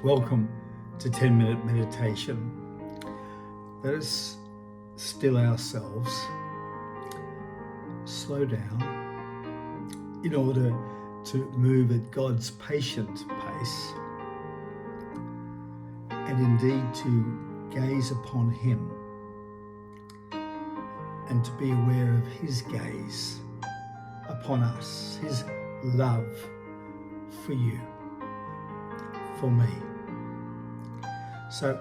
Welcome to 10-minute meditation. Let us still ourselves, slow down in order to move at God's patient pace and indeed to gaze upon Him and to be aware of His gaze upon us, His love for you, for me. So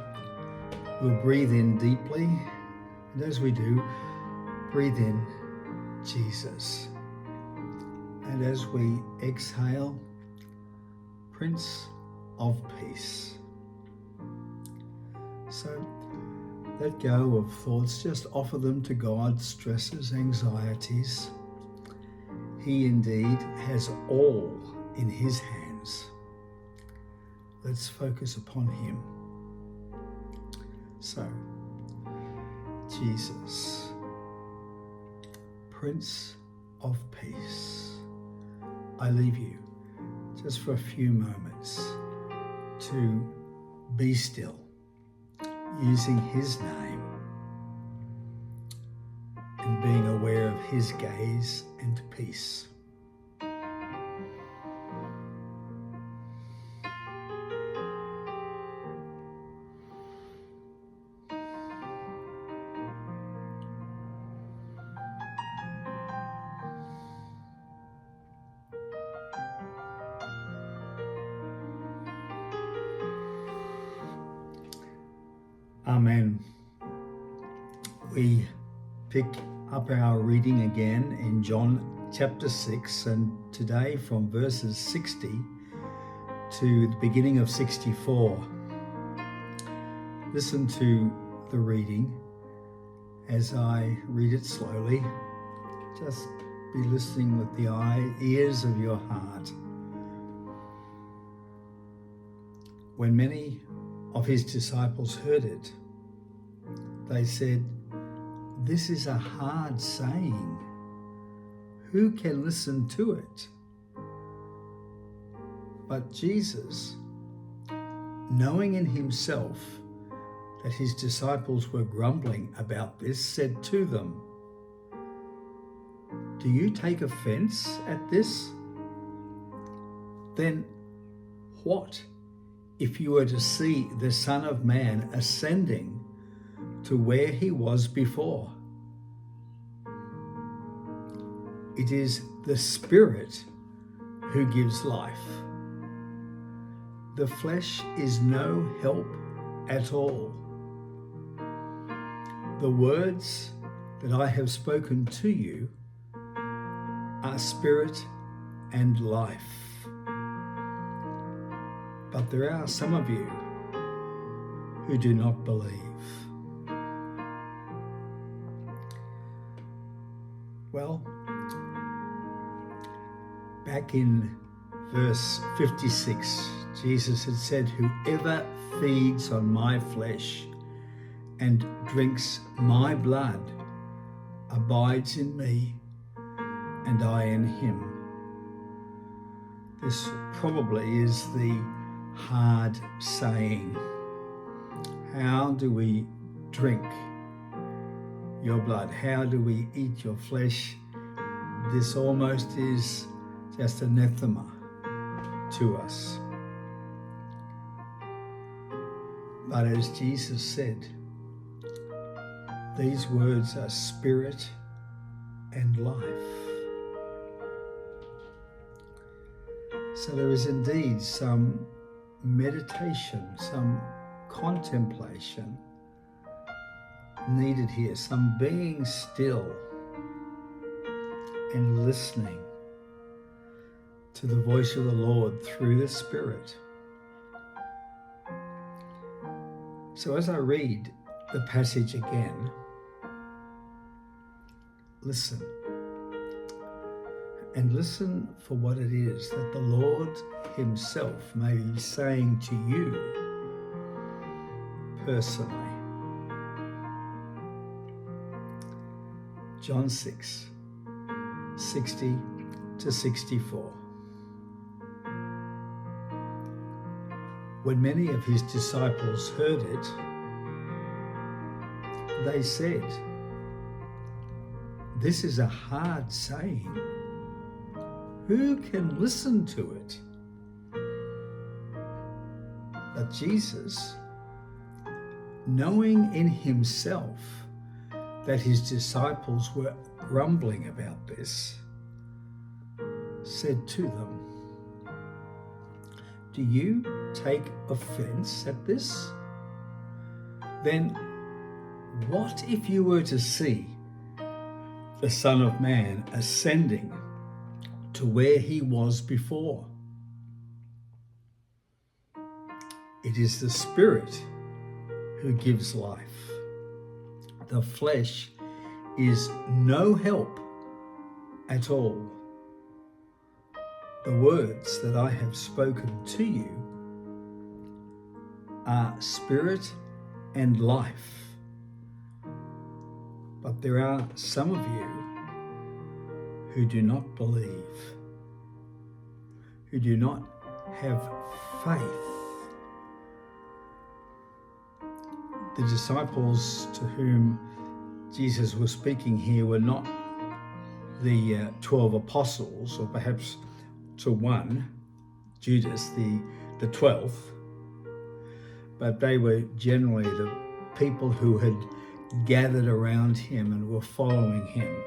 we'll breathe in deeply, and as we do, breathe in Jesus. And as we exhale, Prince of Peace. So let go of thoughts, just offer them to God, stresses, anxieties. He indeed has all in His hands. Let's focus upon Him. So, Jesus, Prince of Peace, I leave you just for a few moments to be still, using His name and being aware of His gaze and peace. Amen. We pick up our reading again in John chapter 6, and today from verses 60 to the beginning of 64. Listen to the reading as I read it slowly. Just be listening with the ears of your heart. When many of His disciples heard it, they said, "This is a hard saying. Who can listen to it?" But Jesus, knowing in Himself that His disciples were grumbling about this, said to them, "Do you take offense at this? Then what if you were to see the Son of Man ascending to where He was before? It is the Spirit who gives life. The flesh is no help at all. The words that I have spoken to you are spirit and life. But there are some of you who do not believe." Well, back in verse 56, Jesus had said, "Whoever feeds on my flesh and drinks my blood abides in me, and I in him." This probably is the hard saying. How do we drink your blood? How do we eat your flesh? This almost is just anathema to us. But as Jesus said, these words are spirit and life. So there is indeed some meditation, some contemplation needed here, some being still and listening to the voice of the Lord through the Spirit. So as I read the passage again, listen. And listen for what it is that the Lord Himself may be saying to you personally. John 6, 60 to 64. when many of his disciples heard it, they said, "This is a hard saying. Who can listen to it?" But Jesus, knowing in himself that his disciples were grumbling about this, said to them, "Do you take offense at this? Then what if you were to see the Son of Man ascending to where he was before? It is the Spirit who gives life. The flesh is no help at all. The words that I have spoken to you are spirit and life. But there are some of you who do not believe, who do not have faith." The disciples to whom Jesus was speaking here were not the 12 apostles, or perhaps to one, Judas, the 12th, but they were generally the people who had gathered around him and were following him.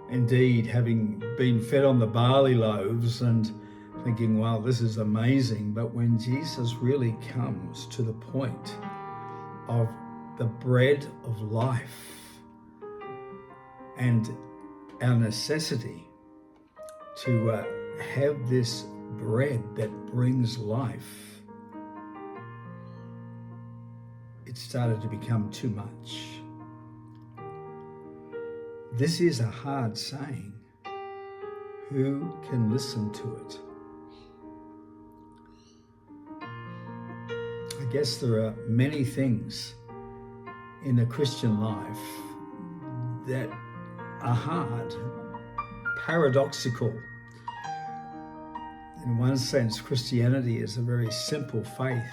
Indeed, having been fed on the barley loaves and thinking, wow, this is amazing. But when Jesus really comes to the point of the bread of life and our necessity to have this bread that brings life, it started to become too much. This is a hard saying. Who can listen to it? I guess there are many things in the Christian life that are hard, paradoxical. In one sense, Christianity is a very simple faith,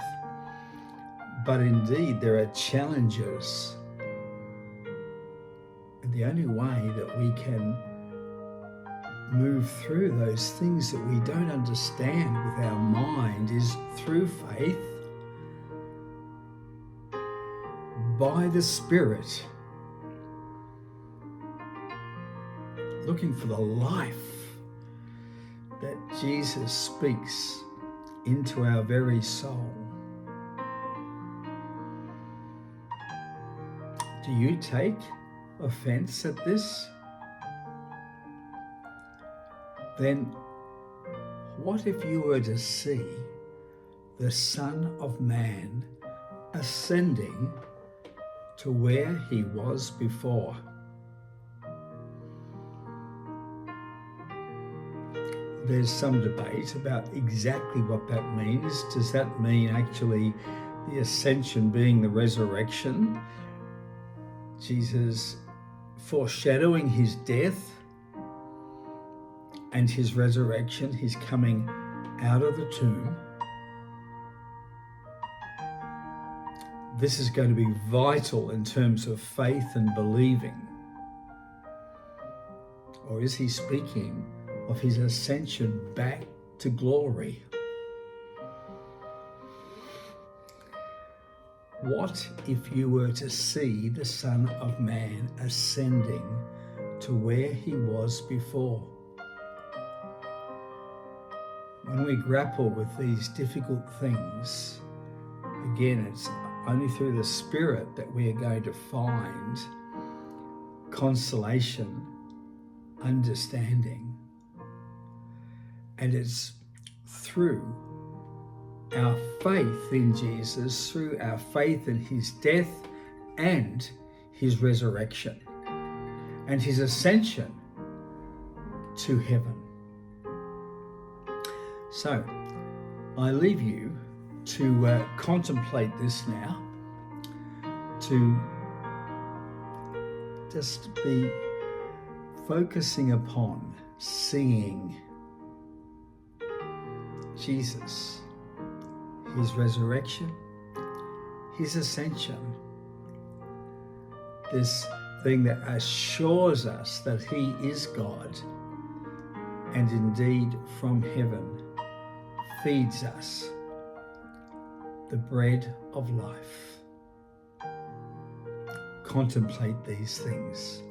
but indeed there are challenges. And the only way that we can move through those things that we don't understand with our mind is through faith, by the Spirit, looking for the life that Jesus speaks into our very soul. Do you take offense at this? Then what if you were to see the Son of Man ascending to where he was before? There's some debate about exactly what that means. Does that mean actually the ascension being the resurrection? Jesus foreshadowing his death and his resurrection, his coming out of the tomb. This is going to be vital in terms of faith and believing. Or is he speaking of his ascension back to glory? What if you were to see the Son of Man ascending to where he was before? When we grapple with these difficult things, again, it's only through the Spirit that we are going to find consolation, understanding. And it's through our faith in Jesus, through our faith in his death and his resurrection and his ascension to heaven. So I leave you to contemplate this now, to just be focusing upon seeing Jesus, his resurrection, his ascension, this thing that assures us that he is God and indeed from heaven feeds us the bread of life. Contemplate these things.